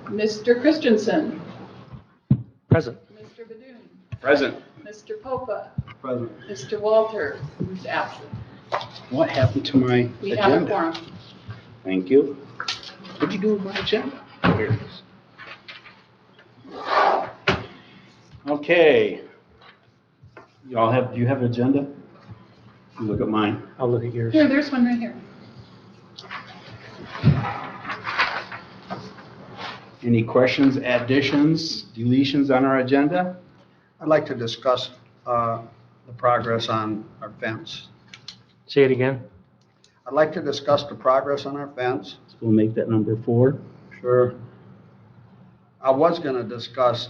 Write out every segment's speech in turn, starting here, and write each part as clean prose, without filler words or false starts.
Mr. Christensen. Present. Mr. Badun. Present. Mr. Popa. Present. Mr. Walter, who's absent. What happened to my We have a agenda? quorum. Thank you. What'd you do with my agenda? Here it is. Okay. Do you have an agenda? You look at mine. I'll look at yours. Here, there's one right here. Any questions, additions, deletions on our agenda? I'd like to discuss the progress on our fence. Say it again. I'd like to discuss the progress on our fence. So we'll make that number 4. Sure. I was going to discuss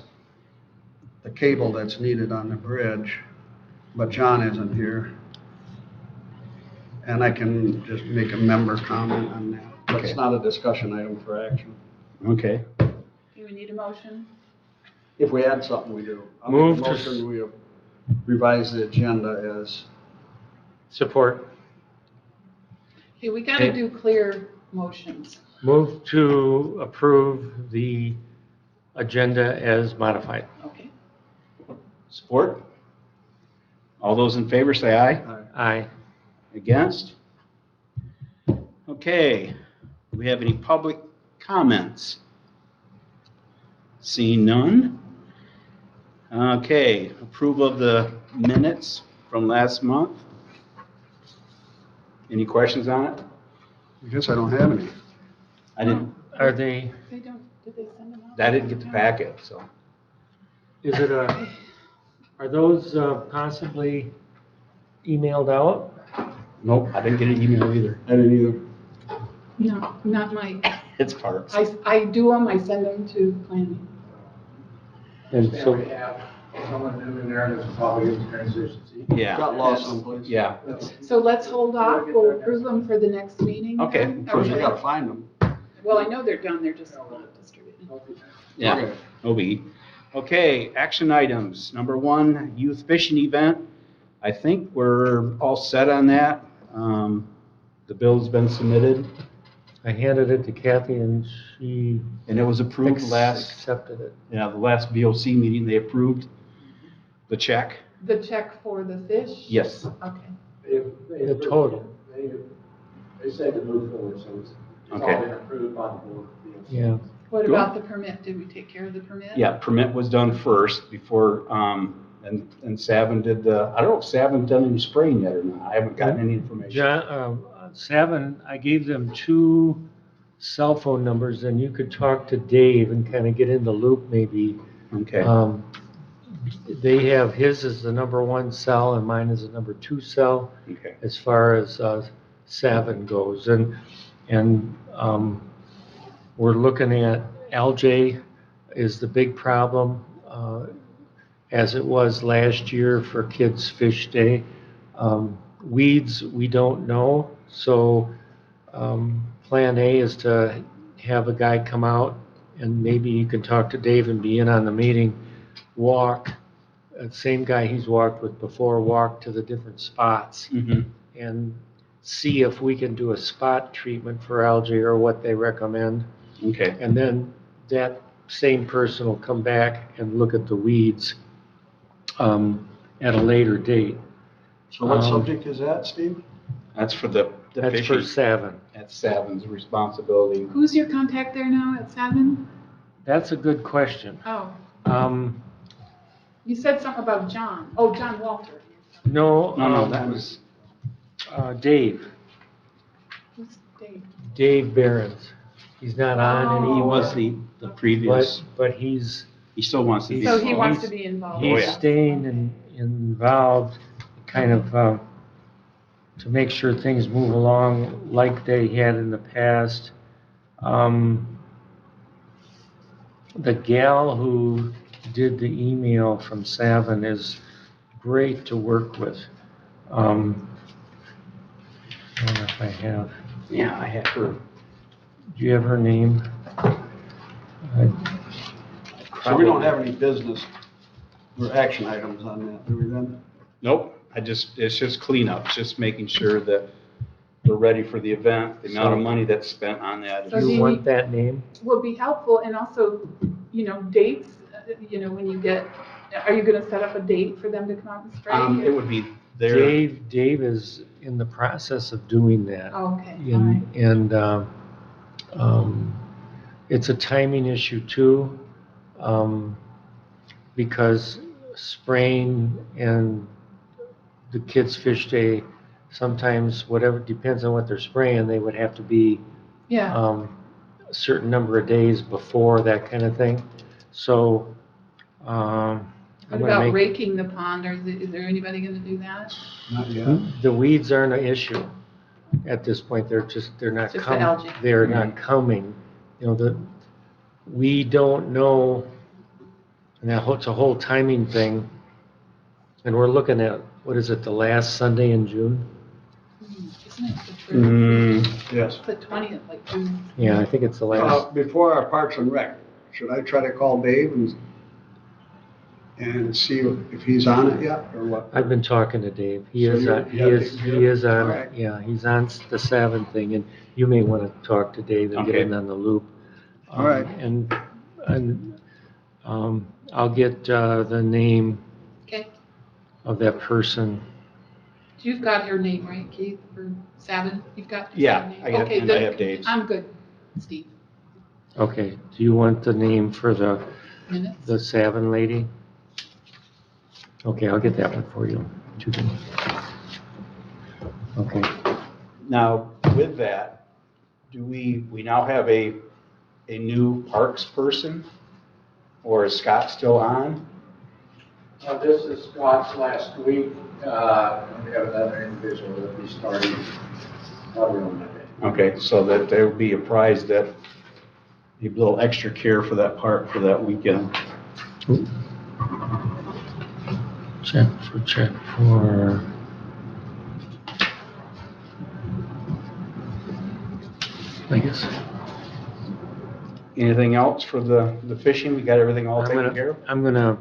the cable that's needed on the bridge, but John isn't here. And I can just make a member comment on that. But Okay. it's not a discussion item for action. Okay. Do we need a motion? If we add something, we do. I'll Move make a to motion, we revise the agenda as, Support. Okay, we gotta Okay. do clear motions. Move to approve the agenda as modified. Okay. Support? All those in favor say aye. Aye. Against? Okay. Do we have any public comments? Seeing none? Okay. Approval of the minutes from last month? Any questions on it? I guess I don't have any. I didn't, Are they, They don't, did they send them out? I didn't get the packet, so. is it a, are those possibly emailed out? Nope, I didn't get an email either. I didn't either. No, not my, It's parts. I do them, I send them to planning. And So so, we have someone new in there that's probably in transition. Yeah. Got lost someplace. Yeah. So let's hold off, we'll approve them for the next meeting. Okay. then? First, we gotta find them. Well, I know they're down there, just not distributed. Yeah. Okay. No biggie. Okay, action items. Number 1, youth fishing event. I think we're all set on that. The bill's been submitted, I handed it to Kathy and she and it was approved last, accepted it. the last VOC meeting, they approved the check. The check for the fish? Yes. Okay. The total. They said to move forward, so it's Okay. all been approved by the board. Yeah. What Cool. about the permit? Did we take care of the permit? Yeah, permit was done first before, and Savin did I don't know if Savin's done any spraying yet or not. I haven't gotten any information. John, Savin, I gave them 2 cell phone numbers and you could talk to Dave and kind of get in the loop maybe. Okay. They have, his is the number 1 cell and mine is the number 2 cell Okay. as far as Savin goes. And we're looking at algae is the big problem, as it was last year for Kids Fish Day. Weeds, we don't know, so plan A is to have a guy come out and maybe you can talk to Dave and be in on the meeting, walk, same guy he's walked with before, walk to the different spots Mm-hmm. and see if we can do a spot treatment for algae or what they recommend. Okay. And then that same person will come back and look at the weeds at a later date. So what subject is that, Steve? That's for the That's fishing. for Savin. That's Savin's responsibility. Who's your contact there now at Savin? That's a good question. Oh, Um, you said something about John. Oh, John Walter. No, No, that was, Dave, Who's Dave? Dave Behrens. He's not on Oh. he anymore. was the previous, But he's he still wants to be. So he He's- wants to be involved. Oh, he's yeah. staying involved, kind of to make sure things move along like they had in the past. The gal who did the email from Savin is great to work with. I don't know if I have. Yeah, I had her. Do you have her name? So we don't have any business or action items on that, do we then? Nope, it's just cleanup, just making sure that we're ready for the event, the amount of So- money that's spent on that. So Do do you you want need- that name? Will be helpful, and also, dates, when you get, are you gonna set up a date for them to come out and spray? It would be there. Dave is in the process of doing that. Oh, okay, all right. And it's a timing issue too, because spraying and the kids' fish day, sometimes whatever, depends on what they're spraying, they would have to be Yeah, a certain number of days before, that kind of thing. So, I'm what gonna about make, raking the pond, or is there anybody gonna do that? Not yet. the weeds aren't an issue at this point, they're not Just the coming. algae. They're not coming, we don't know, and it's a whole timing thing. And we're looking at, what is it, the last Sunday in June? Isn't it the first? Yes. It's the 20th, like June. Yeah, I think it's the last. Before our Parks and Rec, should I try to call Dave and see if he's on it yet, or what? I've been talking to Dave. He So is, you- he you have is, to- he is on, Alright. yeah, he's on the Savin thing, and you may want to talk to Dave and get Okay. in on the loop. Alright. And I'll get the name Okay, of that person. you've got her name, right, Keith, for Sabin? You've got her Yeah, name? I got- Okay, and I then have Dave's. I'm good, Steve. Okay, do you want the name for the Minutes? Savin lady? Okay, I'll get that one for you. Okay. Now, with that, do we now have a new parks person? Or is Scott still on? This is Scott's last week. We have another individual that will be starting probably on Monday. Okay, so that there will be a prize that, a little extra care for that park for that weekend. Check for, I guess. Anything else for the fishing? We got everything all taken care of?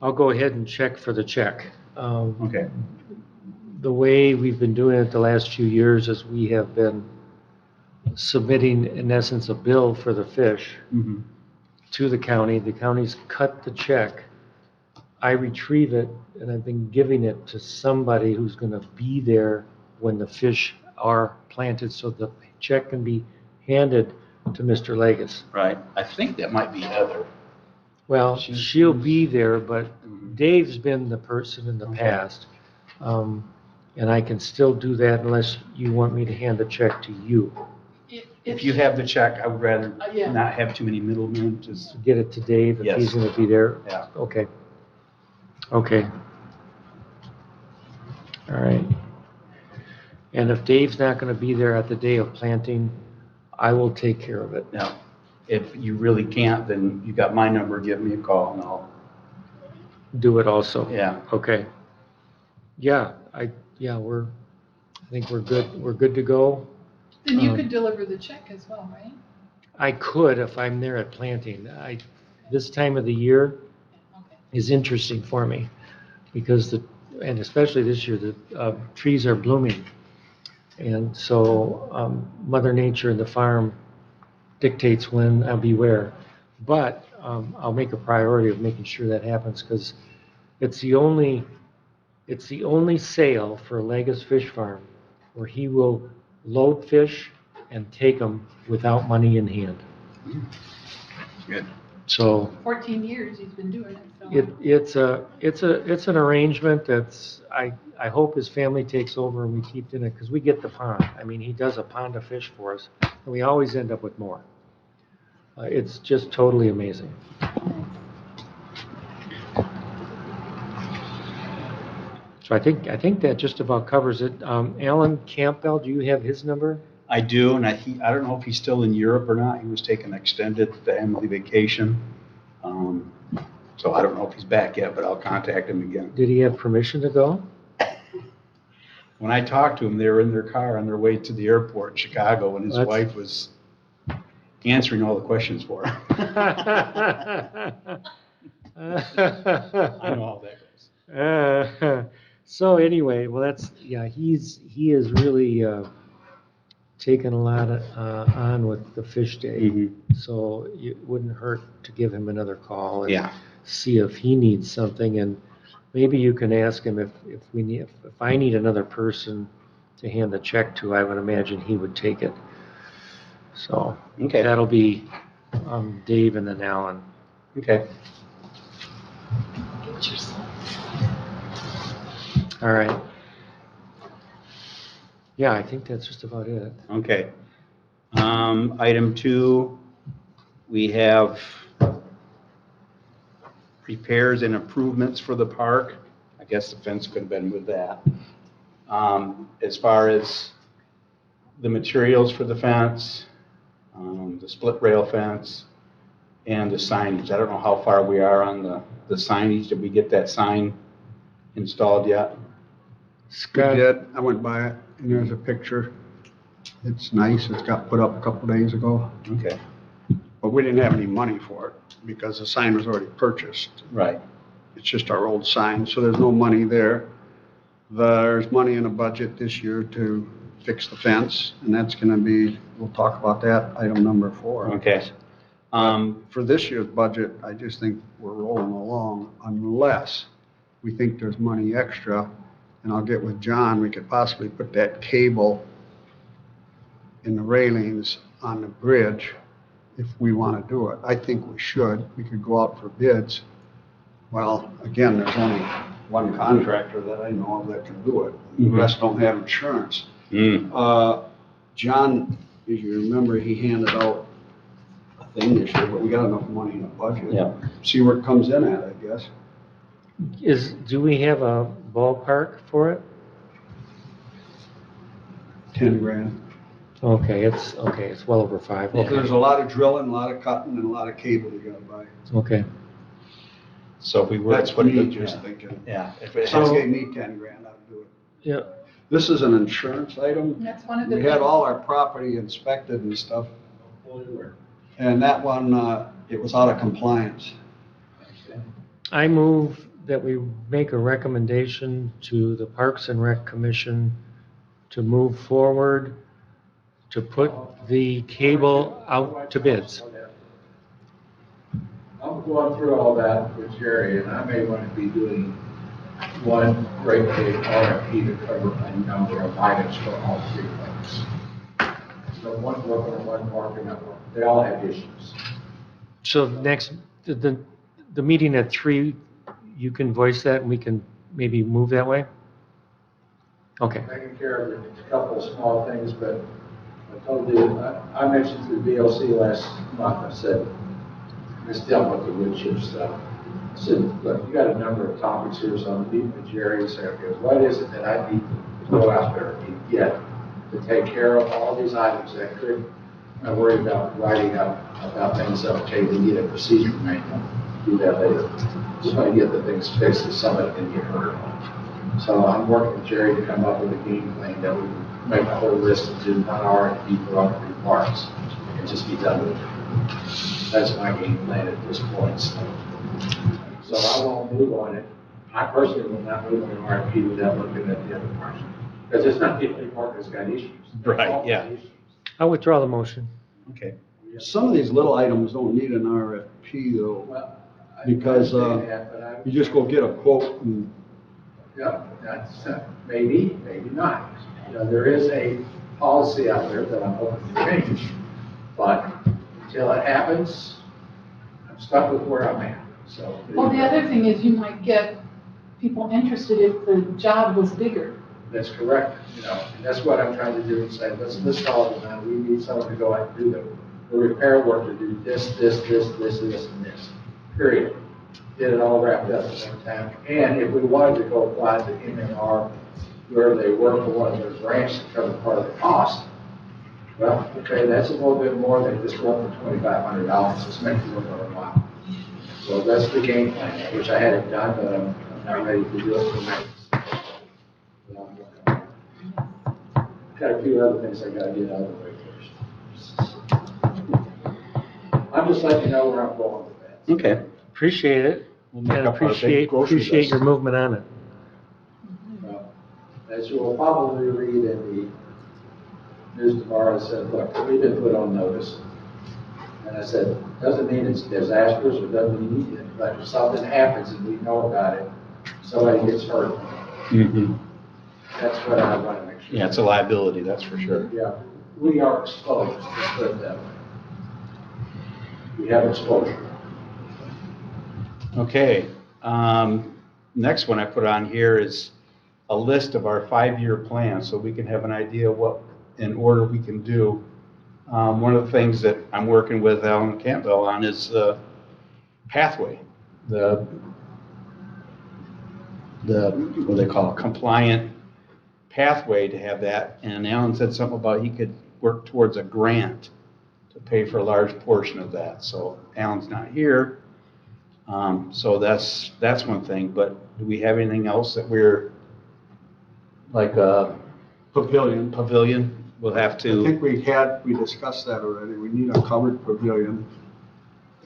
I'll go ahead and check for the check. Okay, The way we've been doing it the last few years is we have been submitting, in essence, a bill for the fish mhm, to the county. The county's cut the check. I retrieve it, and I've been giving it to somebody who's gonna be there when the fish are planted, so the check can be handed to Mr. Legas. right. I think that might be Heather. Well, she'll be there, but Mhm. Dave's been the person in the Okay. past. And I can still do that unless you want me to hand the check to you. If you have the check, I would rather Yeah. not have too many middlemen, just, Get it to Dave if he's Yes. gonna be there? yeah. Okay. Okay. All right. And if Dave's not gonna be there at the day of planting, I will take care of it. Now, if you really can't, then you got my number, give me a call and I'll, Do it also. yeah. Okay. Yeah, I think we're good to go. Then you could deliver the check as well, right? I could if I'm there at planting. This time of the year Okay. is interesting for me because and especially this year, the trees are blooming. And so Mother Nature and the farm dictates when I'll be where. But I'll make a priority of making sure that happens because it's the only sale for Legas Fish Farm where he will load fish and take them without money in hand. Good. So 14 years he's been doing it, so. it's an arrangement that's, I hope his family takes over and we keep doing it because we get the pond. I mean, he does a pond of fish for us and we always end up with more. It's just totally amazing. So I think that just about covers it. Alan Campbell, do you have his number? I do, and I don't know if he's still in Europe or not. He was taking extended family vacation. So I don't know if he's back yet, but I'll contact him again. Did he have permission to go? When I talked to him, they were in their car on their way to the airport in Chicago, and his That's- wife was answering all the questions for him. I know how that goes. So anyway, well, he is really taken a lot on with the fish day. Mhm. So it wouldn't hurt to give him another call and Yeah. see if he needs something. And maybe you can ask him if I need another person to hand the check to, I would imagine he would take it. So Okay. that'll be Dave and then Alan. Okay. All right. Yeah, I think that's just about it. Okay. Item 2, we have repairs and improvements for the park. I guess the fence could have been with that. As far as the materials for the fence, the split rail fence, and the signage. I don't know how far we are on the signage. Did we get that sign installed yet? We Scott, did, I went by it, and there's a picture. It's nice, it's got put up a couple days ago, Okay. but we didn't have any money for it because the sign was already purchased. Right. It's just our old sign, so there's no money there. There's money in the budget this year to fix the fence, and that's gonna be, we'll talk about that, item number 4. Okay. For this year's budget, I just think we're rolling along unless we think there's money extra, and I'll get with John, we could possibly put that cable in the railings on the bridge if we want to do it. I think we should. We could go out for bids. Well, again, there's only one contractor that I know of that can do it. The Mhm. rest don't have insurance. John, as you remember, he handed out a thing this year, but we got enough money in the budget. Yeah. See where it comes in at, I guess. do we have a ballpark for it? 10 grand. Okay, it's well over 5. Well, Okay. there's a lot of drilling, a lot of cutting, and a lot of cable you gotta buy. Okay. So if we were That's to put me it, just thinking. yeah, if it Someone has, gave me 10 grand, I'd do it. Yeah. This is an insurance item. And that's one of the. We had all our property inspected and stuff, and that one, it was out of compliance. I move that we make a recommendation to the Parks and Rec Commission to move forward to put the cable out to bids. I'm going through all that with Jerry, and I may want to be doing one great big RFP to cover a number of items for all 3 things. So one working and one working, they all have issues. So the meeting at 3, you can voice that and we can maybe move that way? Okay. Taking care of a couple of small things, but I told you, I mentioned to the VLC last month, I said, let's deal with the wood chip stuff. I said, look, you got a number of topics here, so I'm meeting with Jerry and say, okay, what is it that I need to go out there and get to take care of all these items that could, I worry about writing up about things that, okay, we need a procedure manual, do that later. Just want to get the things fixed so somebody can get hurt. So I'm working with Jerry to come up with a game plan that we can make a whole list and do 1 RFP for all 3 parks and just be done with it. That's my game plan at this point. So I won't move on it. I personally will not move on an RFP without looking at the other parts. Because it's not the only part that's got issues. Right, All yeah. issues. I'll withdraw the motion. okay. Some of these little items don't need an RFP though. Well, I Because, understand that, but I- You just go get a quote and, Yeah, that's, maybe not. You know, there is a policy out there that I'm hoping to change, but until it happens, I'm stuck with where I'm at, so. Well, the other thing is you might get people interested if the job was bigger. That's correct, you know, and that's what I'm trying to do, and say, let's call it, now, we need someone to go out and do the repair work, to do this, and this, period. Get it all wrapped up at the same time, and if we wanted to go apply to MNR, where they work for one of their grants to cover part of the cost, well, okay, that's a little bit more than just going for $2,500, let's make it worth our while. So that's the game plan, which I hadn't done, but I'm not ready to do it for next. Got a few other things I gotta get out of the way first. I'm just letting you know where I'm going with that. Okay. Appreciate it. We'll make And up our big appreciate grocery list. your movement on it. As you will probably read in the news tomorrow, I said, look, we've been put on notice. And I said, doesn't mean it's disastrous or doesn't mean it, but if something happens and we know about it, somebody gets hurt, Mhm. that's what I want to make sure. Yeah, it's a liability, that's for sure. Yeah, we are exposed, let's put it that way. We have exposure. Okay, next one I put on here is a list of our 5-year plan, so we can have an idea what in order we can do. One of the things that I'm working with Alan Campbell on is the pathway, the what do they call it, compliant pathway to have that. And Alan said something about he could work towards a grant to pay for a large portion of that. So Alan's not here. So that's one thing, but do we have anything else that we're, like a Pavilion. pavilion, we'll have I to, think we discussed that already. We need a covered pavilion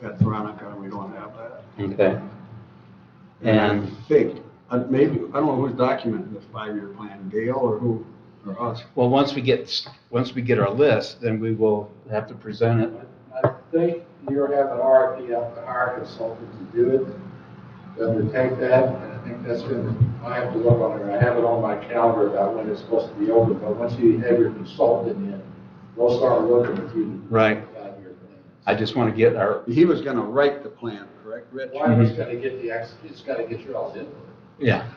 at Veronica, and we don't have that. okay. And I And, think, maybe, I don't know who's documenting this 5-year plan, Gail or who, or us? well, once we get our list, then we will have to present it. I think you're having an RFP out to hire a consultant to do it, to undertake that, and I think that's gonna, I have to look on it, I have it on my calendar about when it's supposed to be over, but once you have your consultant in, they'll start looking at you. Right. 5-year plan. I just want to get our, He was gonna write the plan, correct, Rich? Well, it's gotta get it's gotta get your all's input. yeah,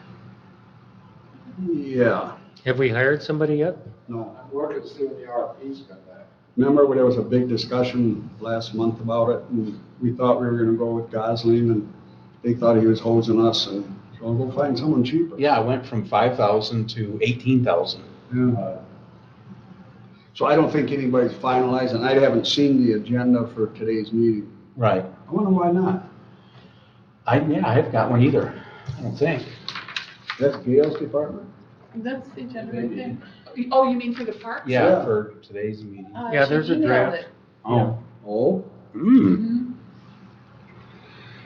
Yeah, Have we hired somebody yet? no. I'm working to see when the RFPs come back. Remember when there was a big discussion last month about it, and we thought we were gonna go with Gosling, and they thought he was hosing us, and so I'll go find someone cheaper. yeah, I went from 5,000 to 18,000. Yeah. So I don't think anybody's finalized, and I haven't seen the agenda for today's meeting. Right. I wonder why not? I haven't got one either, I don't think. That's Gail's department? That's the agenda right there. Oh, you mean for the park? Yeah, Yeah. for today's meeting. Yeah, She there's a emailed draft. it. Oh. Oh, Hmm.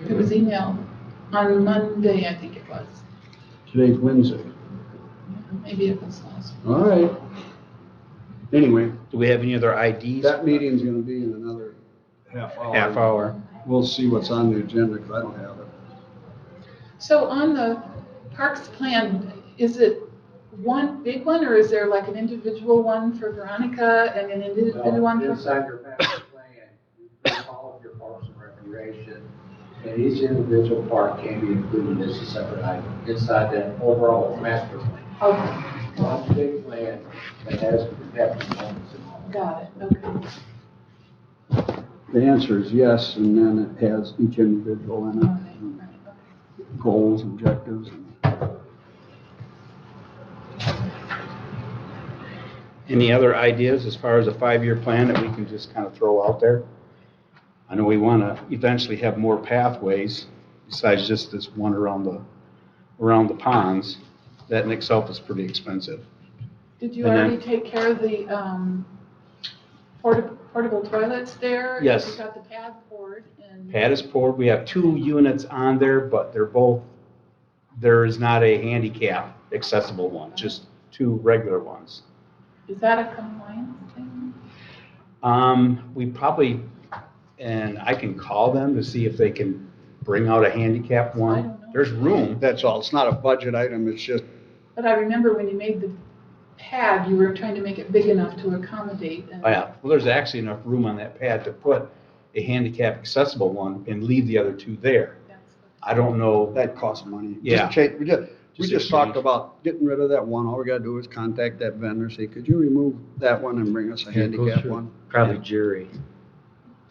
It was emailed on Monday, I think it was. today's Wednesday. Maybe it was last. All right. Anyway, Do we have any other IDs? that meeting's gonna be in another half hour. Half hour. We'll see what's on the agenda, because I don't have it. So on the parks plan, is it one big one, or is there like an individual one for Veronica and an individual one for? Inside your master plan, you put all of your parks and recreation, and each individual park can be included as a separate item inside that overall master plan. Okay, One big plan that has components in all. got it, okay. The answer is yes, and then it has each individual in All right, it, and all right, okay. goals, objectives. Any other ideas as far as a 5-year plan that we can just kind of throw out there? I know we want to eventually have more pathways besides just this one around the ponds. That in itself is pretty expensive. Did you And then- already take care of the portable toilets there? Yes. You got the pad poured and. Pad is poured, we have 2 units on there, but there is not a handicap accessible one, just 2 regular ones. Is that a compliance thing? We probably, and I can call them to see if they can bring out a handicap I one. don't know. There's room. That's all. It's not a budget item, it's just, But I remember when you made the pad, you were trying to make it big enough to accommodate. And Oh, yeah, well, there's actually enough room on that pad to put a handicap accessible one and leave the other 2 there. that's what- I don't know, that costs money. Yeah. We just Just talked exchange. about getting rid of that one. All we gotta do is contact that vendor, say, could you remove that one and bring us a Yeah, go handicap through- one? Probably Jerry,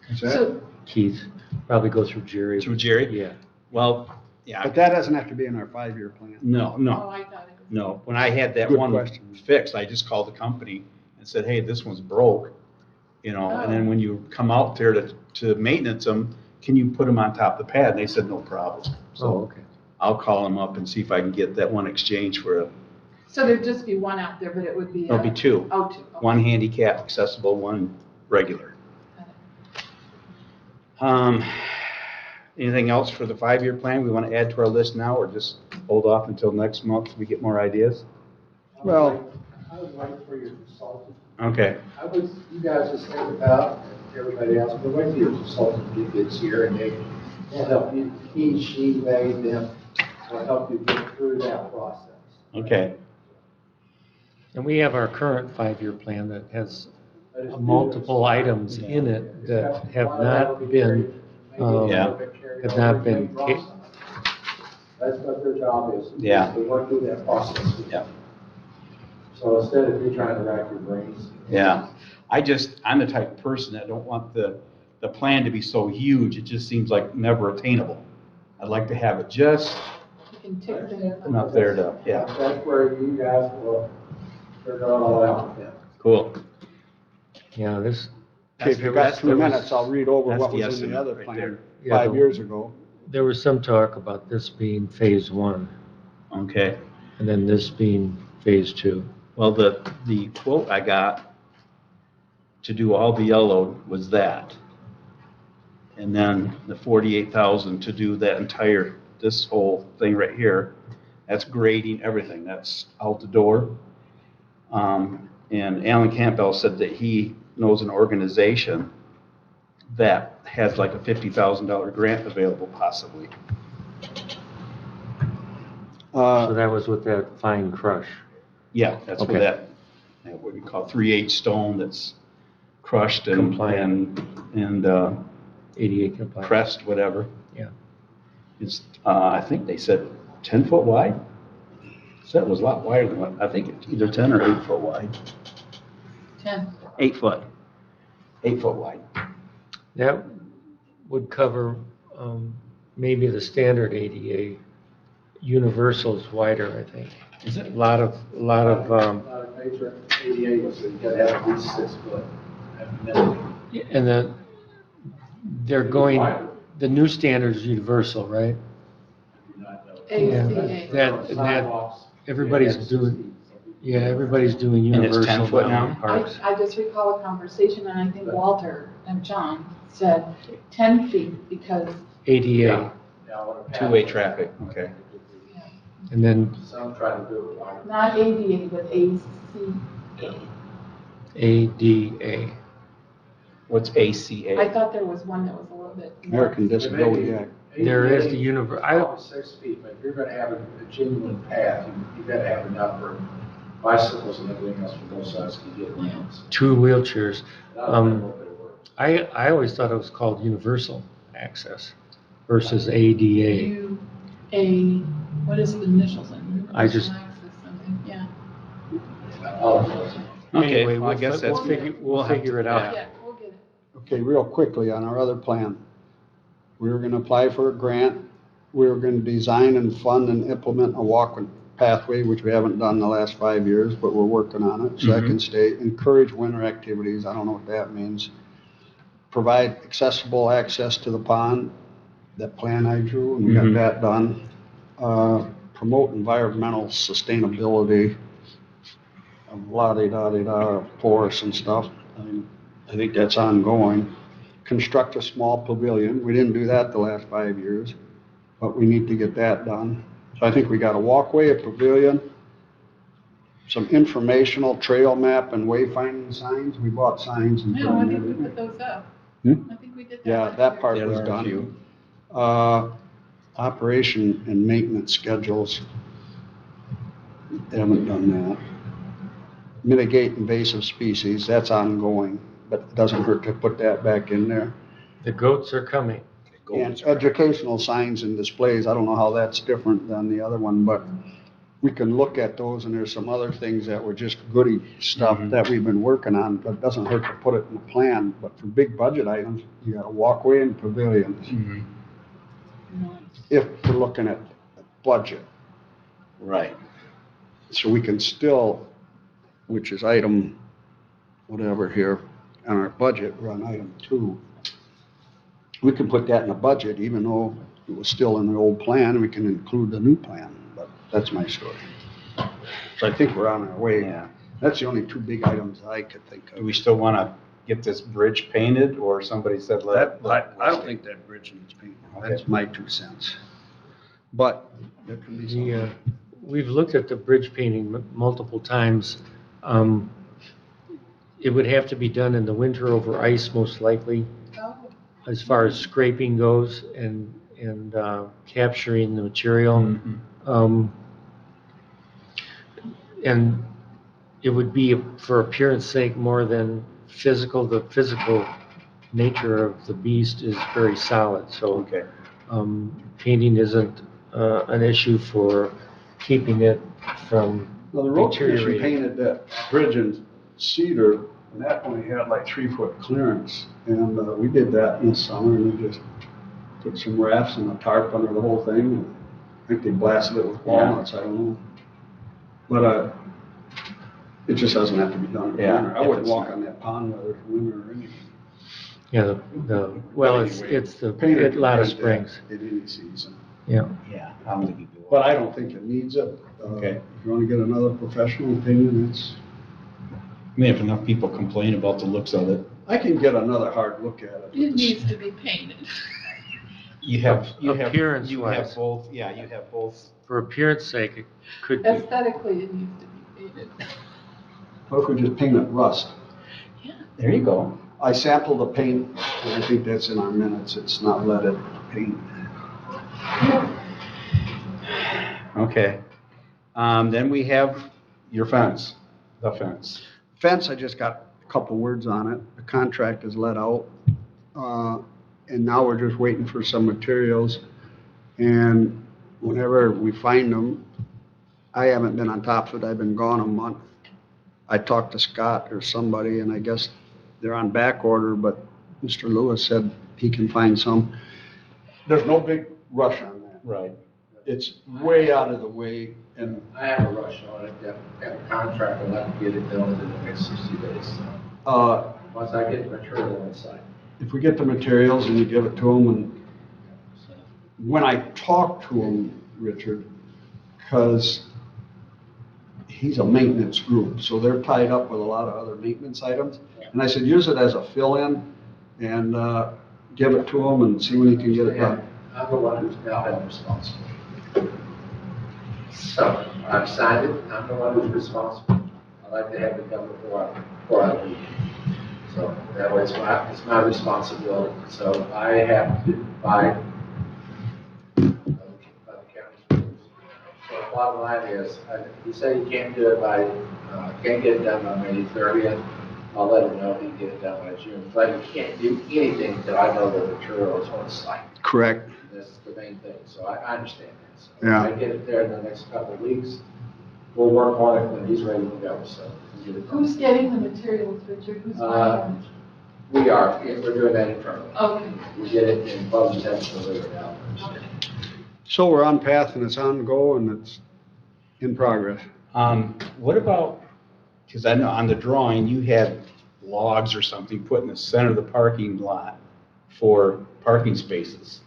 Is that- So, Keith, probably go through Jerry. through Jerry? Yeah. Well, yeah, But that doesn't have to be in our 5-year plan. no, oh, no, I thought it was. no. When I had that Good one question. fixed, I just called the company and said, hey, this one's broke, and then Oh. when you come out there to maintenance them, can you put them on top of the pad? And they said, no problem. Oh, So okay. I'll call them up and see if I can get that one exchanged for So there'd just be one out there, but it would be. there'll be 2. Oh, 2. okay. One handicap accessible, one regular. Got it. Anything else for the 5-year plan we want to add to our list now, or just hold off until next month we get more ideas? Well- I would wait for your consultant. Okay, You guys just think about, everybody else, but wait till your consultant gets here and they'll help you, he, she, they, them, will help you get through that process. okay, And we have our current 5-year plan that has multiple items in it that have not been, Yeah. have not been, That's what their job is. Yeah. To work through that process. yeah, So instead of you trying to rack your brains. yeah. I'm the type of person that don't want the plan to be so huge, it just seems like never attainable. I'd like to have it just You can tick things enough off. there to, yeah, That's where you guys will figure it all out with them. cool. yeah, this, Okay, if you got That's- 2 there was- minutes, I'll read over that's what the was in the estimate other right plan there. Yeah, 5 the- years ago. there was some talk about this being phase 1 Okay. and then this being phase 2. Well, the quote I got to do all the yellow was that. And then the 48,000 to do that entire, this whole thing right here, that's grading everything, that's out the door. And Alan Campbell said that he knows an organization that has like a $50,000 grant available possibly. So that was with that fine crush. Yeah, that's Okay. what what we call 3/8 stone that's crushed and, Compliant. and 88 compliant. pressed, whatever. Yeah. It's, I think they said 10 foot wide. Said it was a lot wider than what, I think it's either 10 or 8 foot wide. 10. 8 foot. 8 foot wide. That would cover maybe the standard ADA. Universal's wider, I think. Is it? A lot of, Not a major ADA, so you gotta have at least 6 foot at minimum. and they're going, the new standard is universal, right? ACA. That, everybody's doing, yeah, everybody's doing And it's universal 10 foot now? in parks. I just recall a conversation, and I think Walter and John said 10 feet because, ADA, Two-way traffic, okay. and then Some try to do it wider. not ADA, but ACA. ADA. What's I ACA? thought there was one that was a little bit. American Disability Act. There is the Probably 6 feet, but if you're gonna have a genuine path, you gotta have enough for bicycles and everything else from both sides to get lanes. 2 wheelchairs. Not a little bit of work. I always thought it was called universal access versus ADA. What is the initials in? I just- Universal access something, yeah. Okay, Anyway, well, I guess that's. we'll figure it out. Yeah, we'll get it. Okay, real quickly on our other plan. We were gonna apply for a grant. We were gonna design and fund and implement a walking pathway, which we haven't done the last 5 years, but we're working on it. Second state, encourage winter activities. I don't know what that means. Provide accessible access to the pond, that plan I drew, and we got Mhm. that done. Promote environmental sustainability, la-di-da-di-da, forests and stuff. I think that's ongoing. Construct a small pavilion. We didn't do that the last 5 years, but we need to get that done. So I think we got a walkway, a pavilion, some informational trail map and wayfinding signs. We bought signs and put No, I them think we everywhere. put those up. Hmm? I think we did that. Yeah, last that year. part There was are a done. few. Operation and maintenance schedules. Haven't done that. Mitigate invasive species, that's ongoing, but it doesn't hurt to put that back in there. The goats are coming. And educational signs and displays, I don't know how that's different than the other one, but we can look at those, and there's some other things that were just goody stuff Mhm. that we've been working on, but it doesn't hurt to put it in the plan. But for big budget items, you got a walkway and pavilions, Mhm. if we're looking at the budget. Right. So we can still, which is item, whatever here, on our budget, we're on item 2. We can put that in the budget, even though it was still in the old plan, we can include the new plan, but that's my story. So I think we're on our way. Yeah. That's the only 2 big items I could think Do of. we still want to get this bridge painted, or somebody said let? I don't think that bridge needs paint. That's my 2 cents. But there can be The, some. we've looked at the bridge painting multiple times. Um, It would have to be done in the winter over ice, most likely, Oh, as far as scraping goes and capturing the material. Mhm. Um, And it would be, for appearance sake, more than physical. The physical nature of the beast is very solid, so Okay. painting isn't an issue for keeping it from Well, the road commission deteriorating. painted that bridge in cedar, and that only had like 3 foot clearance. And we did that in the summer, and we just put some rafts and a tarp under the whole thing. And I think they blasted it with walnuts, I don't know. But it just doesn't have to be done in the Yeah, winter. I if wouldn't it's walk not- on that pond whether it's winter or anything. Yeah, well, Anyway, it's the, painter a can lot of paint that springs, in any season. yeah. Yeah, I don't think you do. But I don't think it needs it. Okay. If you want to get another professional opinion, I mean, if enough people complain about the looks of it. I can get another hard look at it. it needs to be painted. You have Appearance-wise. both, yeah, you have both. For appearance sake, it could be. Aesthetically, it needs to be painted. What if we just paint it rust? Yeah. There you go. I sampled the paint, and I think that's in our minutes. It's not leaded paint. Okay. Then we have your fence, the fence. Fence, I just got a couple words on it. The contract is let out. And now we're just waiting for some materials. And whenever we find them, I haven't been on top of it. I've been gone a month. I talked to Scott or somebody, and I guess they're on back order, but Mr. Lewis said he can find some. There's no big rush on that. Right. It's way out of the way, and I have a rush on it, have a contract, I'd like to get it done within the next 60 days. Once I get the material inside. if we get the materials and you give it to them, and when I talk to him, Richard, because he's a maintenance group, so they're tied up with a lot of other maintenance items. And I said, use it as a fill-in and give it to him and see when he can get it done. I'm the one who's now held responsible. So, I've signed it, I'm the one who's responsible. I like to have it done before I leave. So, that way it's my responsibility. So, I have to buy the county's rules. So, the bottom line is, you say you can't do it can't get it done by May 30th. I'll let him know if he can get it done by June. But you can't do anything until I know the material is on site. Correct. That's the main thing, so I understand that. So Yeah. if I get it there in the next couple of weeks, we'll work on it when he's ready to go, so. we'll get it done. Who's getting the materials, Richard? Who's buying them? We are, we're doing that internally. Okay. We get it and publish that to deliver it out. So we're on path and it's on go and it's in progress. What about, because I know on the drawing, you had logs or something put in the center of the parking lot for parking spaces.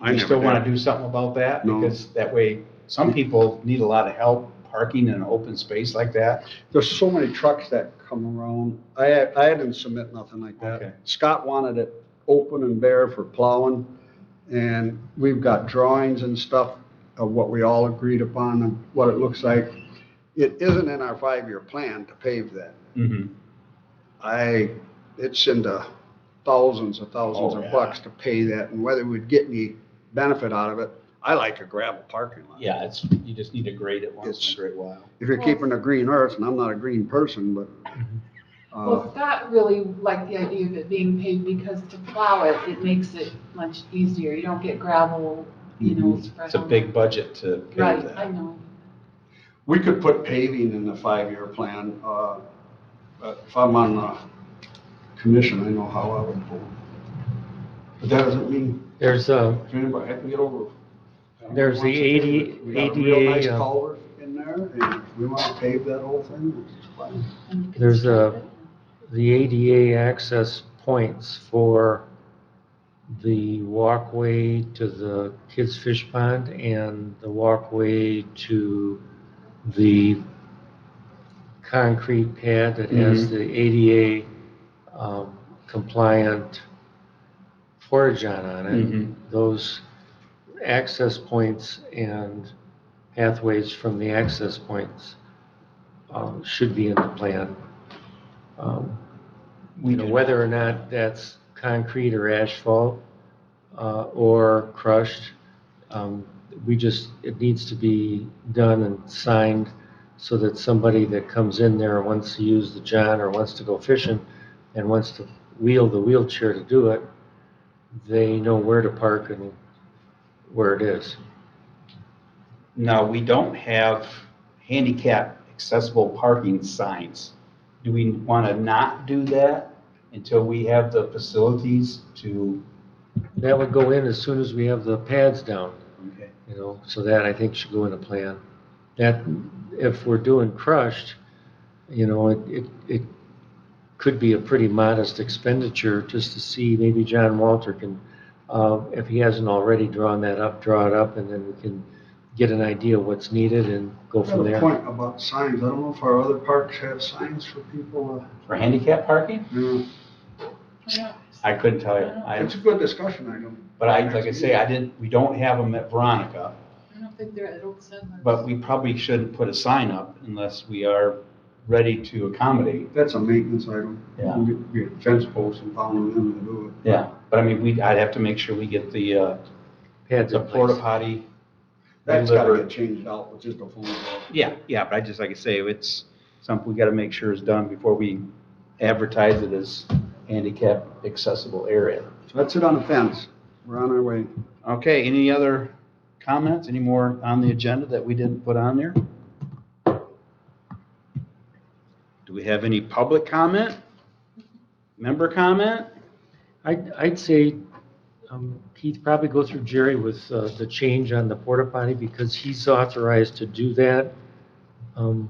I You never still want did. to do something about that? No. Because that way, some people need a lot of help parking in an open space like that. There's so many trucks that come around. I didn't submit nothing like that. Okay. Scott wanted it open and bare for plowing. And we've got drawings and stuff of what we all agreed upon and what it looks like. It isn't in our 5-year plan to pave that. Mm-hmm. It's into thousands of Oh, yeah. bucks to pay that, and whether we'd get any benefit out of it, I like a gravel parking lot. Yeah, you just need to grade it once in a great while. If you're keeping the green earth, and I'm not a green person, but, Well, Scott really liked the idea of it being paved because to plow it, it makes it much easier. You don't get gravel, spread It's a on big it. budget to pave Right, that. I know. we could put paving in the 5-year plan. But if I'm on the commission, I know how I would vote. But that doesn't mean, There's if anybody, I can get over. There's the We got a real nice ADA, culvert in there, and if we want to pave that whole thing, it's fine. And you can There's strip it. the ADA access points for the walkway to the kids' fish pond and the walkway to the concrete pad that has the ADA compliant portage on it. Mhm. Those access points and pathways from the access points should be in the plan. Whether or not that's concrete or asphalt or crushed, it needs to be done and signed so that somebody that comes in there wants to use the john or wants to go fishing and wants to wheel the wheelchair to do it, they know where to park and where it is. Now, we don't have handicap accessible parking signs. Do we want to not do that until we have the facilities to? That would go in as soon as we have the pads down, Okay. so that I think should go in a plan. That, if we're doing crushed, it could be a pretty modest expenditure just to see, maybe John Walter can, if he hasn't already drawn that up, draw it up, and then we can get an idea of what's needed and go I have from a there. point about signs. I don't know if our other parks have signs for people. For handicap parking? Yeah. I couldn't tell you. It's a good discussion item. But like I say, we don't have them at Veronica, I don't think they're at Oak Settlers. but we probably shouldn't put a sign up unless we are ready to accommodate. That's a maintenance item. Yeah. We get fence posts and following them to do it. Yeah, but I mean, I'd have to make sure we get the Pads in porta place. potty. That's gotta delivered. get changed out with just a phone call. Yeah, but like I say, it's something we gotta make sure is done before we advertise it as handicap accessible area. So that's it on the fence. We're on our way. Okay, any other comments? Any more on the agenda that we didn't put on there? Do we have any public comment? Member comment? I'd say, Keith, probably go through Jerry with the change on the porta potty because he's authorized to do that. I'm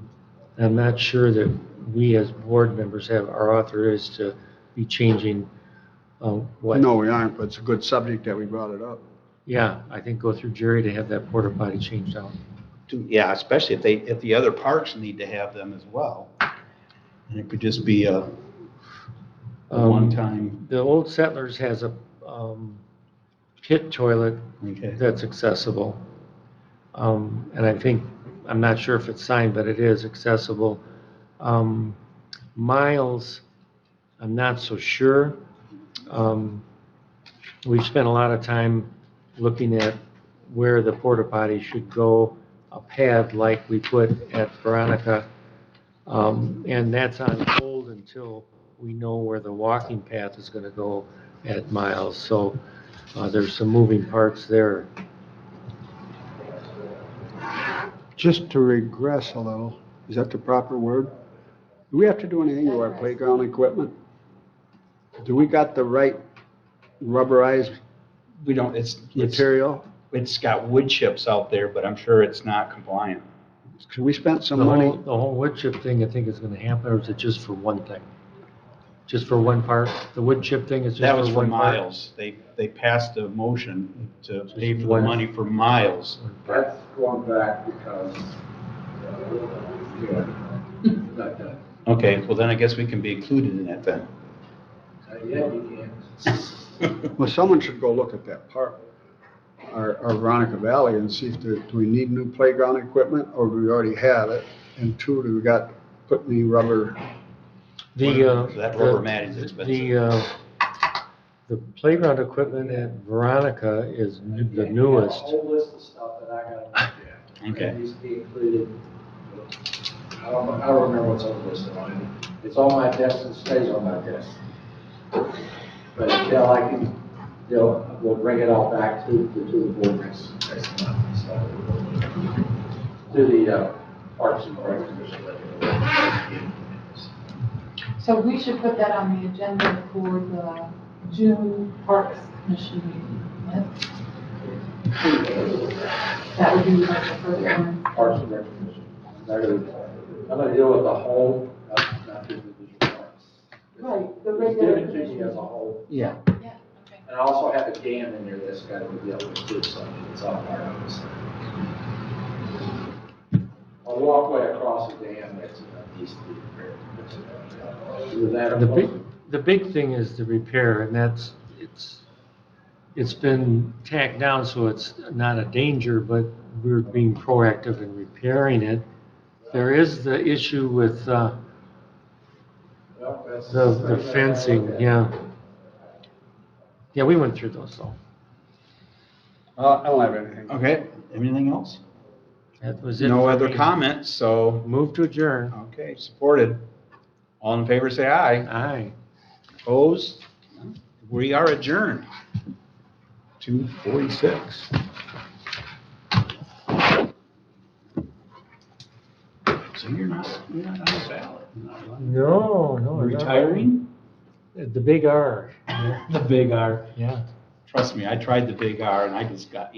not sure that we as board members are authorized to be changing what. No, we aren't, but it's a good subject that we brought it up. Yeah, I think go through Jerry to have that porta potty changed out. Yeah, especially if the other parks need to have them as well. And it could just be a one-time. The Old Settlers has a pit toilet Okay. that's accessible. And I think, I'm not sure if it's signed, but it is accessible. Miles, I'm not so sure. We've spent a lot of time looking at where the porta potty should go, a pad like we put at Veronica. And that's on hold until we know where the walking path is going to go at Miles. So there's some moving parts there. Just to regress a little, is that the proper word? Do we have to do anything to our playground equipment? Do we got the right rubberized We don't, material? it's got wood chips out there, but I'm sure it's not compliant. Because we spent some The money. whole wood chip thing, I think, is going to happen, or is it just for one thing? Just for one part? The wood chip thing is That just was for for one part? Miles. They passed a motion to pay for the one- money for Miles. That's going back because, not done. Okay, well then I guess we can be included in that then. Yeah, you can. Well, someone should go look at that park, our Veronica Valley, and see if do we need new playground equipment, or do we already have it? And two, do we got, put any rubber? That rubber mat is expensive. The playground equipment at Veronica is the You have newest. A whole list of stuff that I gotta look at. Okay. That needs to be included. I don't remember what's on the list on it. It's on my desk and stays on my desk. But until I can, we'll bring it all back to the board next month. So, to the Parks and Rec Commission. So we should put that on the agenda for the June Parks Commission meeting, yes? That would be like the first one. Parks and Rec Commission. I'm gonna deal with the whole, not the individual parks. Right, the It's regular given to me commission. as a whole. Yeah. Yeah, okay. And I also have a dam in there that's got to be dealt with too, so it's all part of this. A walkway across the dam that's needs to be repaired. Either that or The big thing is the repair, and it's it's been tacked down, so it's not a danger, but we're being proactive in repairing it. There is the issue with Well, that's the something that I fencing, look at. yeah. Yeah, we went through those, though. I don't have anything. Okay, anything else? That was it No for other me. comments, so, Move to adjourn. okay, supported. All in favor, say aye. Aye. Opposed? We are adjourned. 2:46. So you're not on the ballot? You're not running? No, no. not Retiring? really. The big R. The big R. Yeah. Trust me, I tried the big R and I just got in.